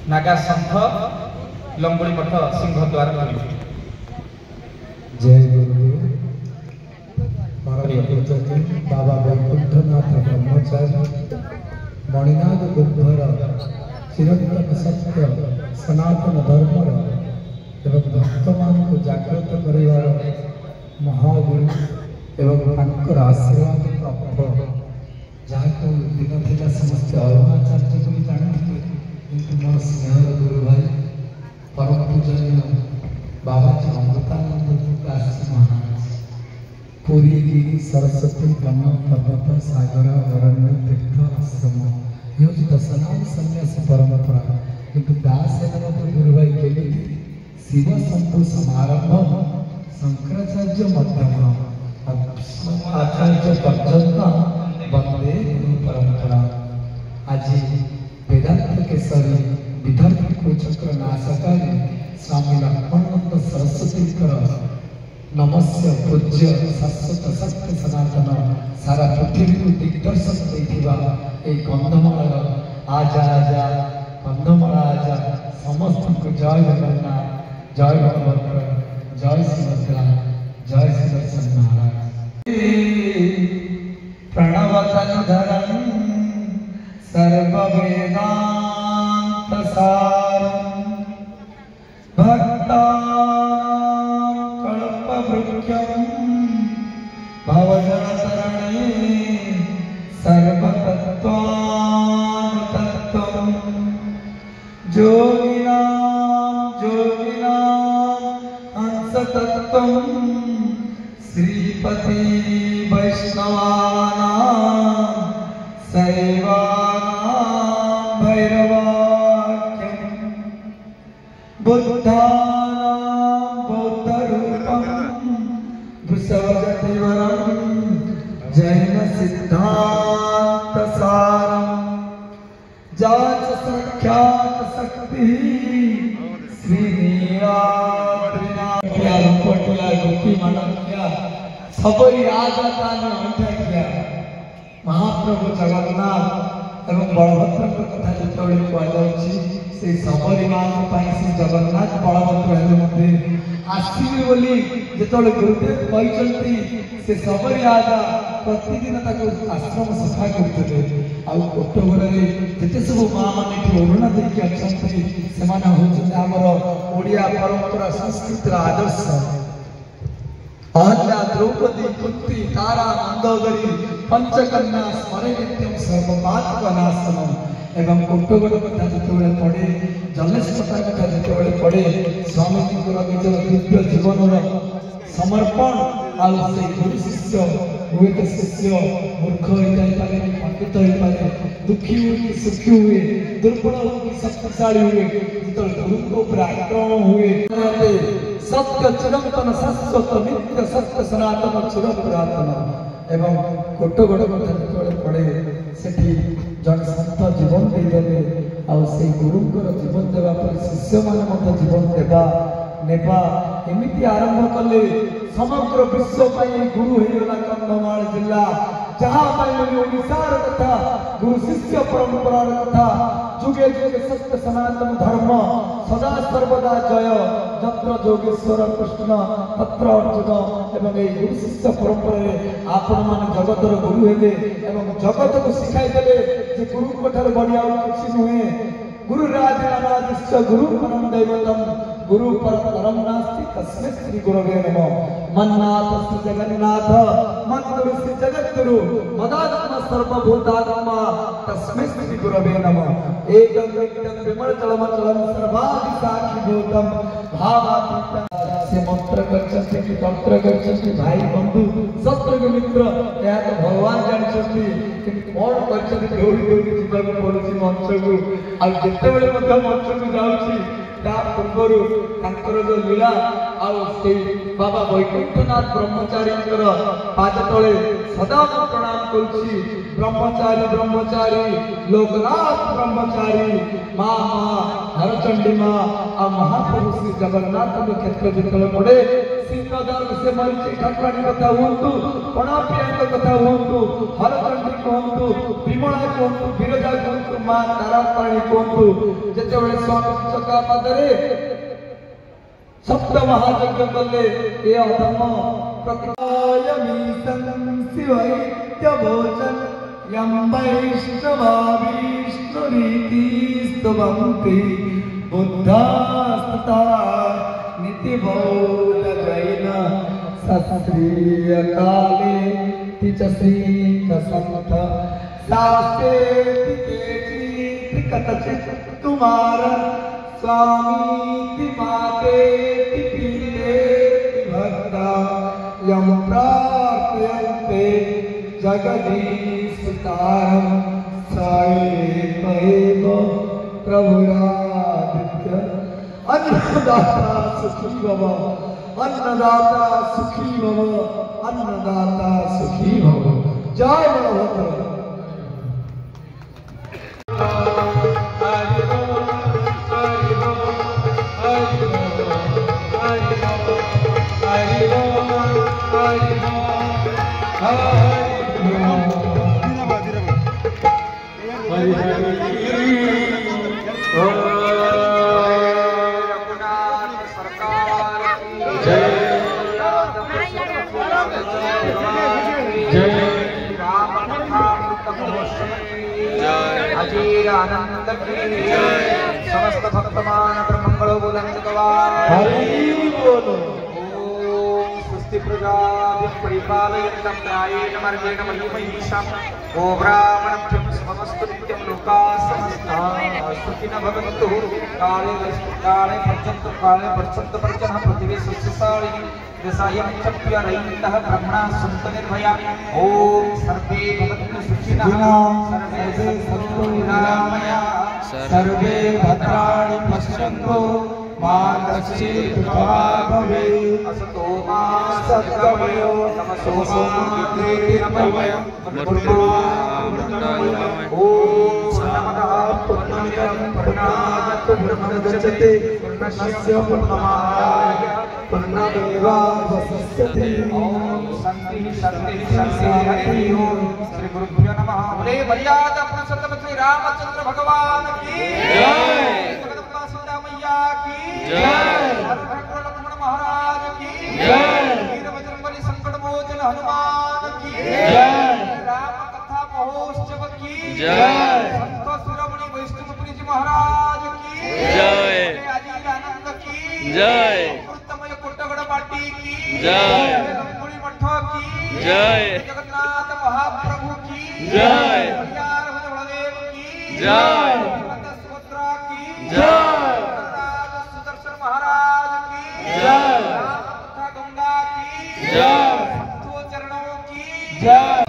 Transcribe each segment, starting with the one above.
नागा संघ लंगुड़ी मठ सिंह द्वार जय गुरुदेव। बाबा वैकुंठनाथ ब्रह्मचारी मणिनाग गुरुधर चिरंतन सत्य सनातन धर्मर एवं भक्त मान को जागृत करिवार महागुरु एवं तांकर आशीर्वाद प्राप्त जहाँ को दिन था समस्त अरुणाचार्य को जानते किंतु मोर स्नेह गुरु भाई परम पूजनीय बाबा जी अमृतानंद दास महाराज पुरी गिरी सरस्वती वन पर्वत सागर अरण्य तीर्थ आश्रम ये हूँ दशनाम सन्यास परंपरा किंतु दास गुरु भाई केली शिव शंभु समारंभ शंकराचार्य मध्यम आचार्य पर्यंत वंदे गुरु परंपरा। आज वेदांत केसरी विदर्भ कुचक्र नाशकारी स्वामी लक्ष्मणानंद सरस्वती नमस्य पूज्य शाश्वत सत्य सनातन सारा पृथ्वी को दिग्दर्शन देथिबा ए कंधमाल आजा आजा कंधमाल आजा समस्त को जय जगन्नाथ जय बलभद्र जय सुभद्रा जय सुदर्शन महाराज। प्रणवतंधरं सर्ववेदांत सारं भवजनतरणे सर्वतत्त्वानुतत्त्वं योगिनां हंसतत्त्वं श्रीपति वैष्णवानां शैवानां भैरवाख्यं बुद्धानां बौद्धरूपं वृषभजटिवरं जैन सिद्धांत सारं जाच सख्यात शक्ति श्रीनीलाद्रिनाथ गोपी मानव्या सबरी राजा महाप्रभु जगन्नाथ एवं बलभद्र कथा जो कहुच्छी सबरी मान श्री जगन्नाथ बलभद्र हेले आसवे बोली जो गुरुदेव कहते से सबरी राजा प्रतिदिन आश्रम सफा करते कोटगुड़ा जिते सब माँ मैंने ओढ़ना देखिए अच्छा से आमर ओडिया परंपरा संस्कृतिर आदर्श अहल्या द्रौपदी कुंती तारा मंदोदरी पंचकन्या स्मरे नित्यम सर्वपातक नाशनम एवं कोटगुड़ कथा जिते पढ़े जलेश्वता कथा जिते पढ़े स्वामी निज दिव्य जीवन समर्पण आउ से गुरु शिष्य हुए तो शिष्य मूर्ख होता है पंडित होता है दुखी हुए कि सुखी हुए दुर्बल हुए कि शक्तिशाली हुए जो गुरु के ऊपर आक्रमण हुए सत्य चिरंतन शाश्वत नित्य सत्य सनातन चिर पुरातन एवं कोटगुड़ कथा जो पढ़े से जन सत जीवन देदेले आई गुरुंर जीवन देवापर शिष्य मान जीवन देवा नेबा एमती आरंभ कले समग्र विश्व गुरु होगा कंधमाल जिला जहाँ ओडार कथा गुरु शिष्य परंपरार कथा जुगे जुगे सत्य सनातन धर्म सदा सर्वदा जय जत्र जोगेश्वर कृष्ण तत्र अर्जुन एवं ये गुरु शिष्य परंपरा आपण मान जगतर गुरु हेले एवं जगत को शिखाई देले जे गुरु ठार बढ़िया किसी नुहे गुरु राजनामादिश्च गुरु परम दैवतम गुरु परम नास्ति तस्मै श्री गुरवे नमः मन्नाथ श्री जगन्नाथ मद्गुरु श्री जगद्गुरु मदात्मा सर्वभूतात्मा तस्मै श्री गुरवे नमः एकं नित्यं विमलचलमचलं सर्वादिसाक्षिभूतं भावातीतं से मंत्र करछन्ति कि तंत्र करछन्ति भाई बंधु शत्रु मित्र या तो भगवान जानछन्ति कि कोन करछन्ति दौड़ी दौड़ी जीवन पड़ुछि मंत्र को आ जेते बेले मध्य मंत्र को जाउछि पूर्व जो लीला बाबा वैकुंठनाथ ब्रह्मचारी पाद तले सदा प्रणाम करुच्ची ब्रह्मचारी ब्रह्मचारी लोकनाथ ब्रह्मचारी माँ हरचंडी माँ आ महाप्रभु श्री जगन्नाथ क्षेत्र जिते पड़े सिंहदान से मरीची ठाकुराणी कथा हूँ पणापिया कथा हूँ हरचंडी कहतु विमला कहतु विरजा कहतु माँ तारातारिणी कहतु जेतेबेले स्वामी चका पादरे सप्त महायज्ञ कले ए अधम प्रतियमीतं शिवैत्य भोजन यं वैष्णवा विष्णुरीति स्तवन्ति बुद्धास्तथा नितिबौद्ध जैन सत्रियकाले तिचसीकसंथ शास्त्रे केचित् कथचित् तुम्हारा स्वामी माते पीते भक्ता यं प्रार्थयन्ते जगदीशतारं सायेव प्रभुरादित्य अन्नदाता सुखी भव अन्नदाता सुखी भव अन्नदाता सुखी भव जय बलभद्र आनंद की समस्त भक्तमान मंगलो बुलंद हरि बोलो ओम स्वस्ति प्रजाभ्यः परिपालयन्तं न्यायेन मार्गेण महीमहीषाम् ओ ब्राह्मणभ्यः समस्तु नित्यं लोकाः समस्ताः सुखिनः भवन्तु काले पर्यन्तु पर्जनः पृथिवी सुस्यशालिनी दशायं चप्यरयन्तः ब्रह्मणः सन्तु निर्भया ओम सर्वे भवन्तु सुखिनः सर्वे सन्तु निरामया सर्वे भद्राणि पश्यन्तु मा कश्चित् भवेत् असतो मा सद्गमय तमसो मा ज्योतिर्गमय ओम नमः पूर्णमिदं पूर्णात् पूर्णमुदच्यते पूर्णस्य पूर्णमादाय पूर्णमेवावशिष्यते ओम शांति शांति शांति हरि ओम श्री गुरुभ्यो नमः बोले मर्यादा पुरुषोत्तम श्री रामचंद्र भगवान की जय जगदम्बा सीता मैया की जय ठाकुर लक्ष्मण महाराज की जय वीर बजरंगबली संकट मोचन हनुमान की जय राम कथा महोत्सव की जय संत शिरोमणि वैष्णवपुरी जी महाराज की जय अजीर आनंद की जय अमृतमय कोटगढ़ पाटी की जय रंगोली मठ की जय जगन्नाथ महाप्रभु की जय हरियार बलदेव की जय सुभद्रा की जय सुदर्शन महाराज की जय राम गंगा की जय संतो चरणों की जय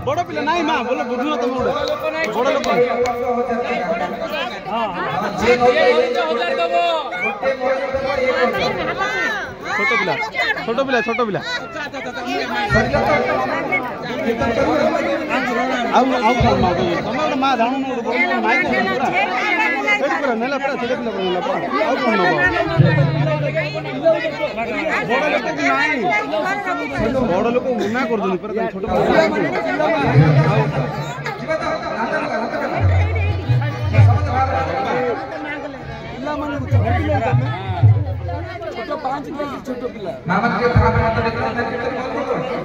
बड़ पिला नहीं मां बोलो बुझुना तुम बड़ लोग छोटो पिला छोटो पिला आउ आउ मां तमर मां धाणो माइक पूरा सेट कर नेला पूरा सेट कर नेला पूरा आउ कोन नो बड़ लोग की नहीं बड़ लोग मना कर दनी पर छोटो पिला मामा के भाग मत देखो ना कीर्तन बोल दो नहीं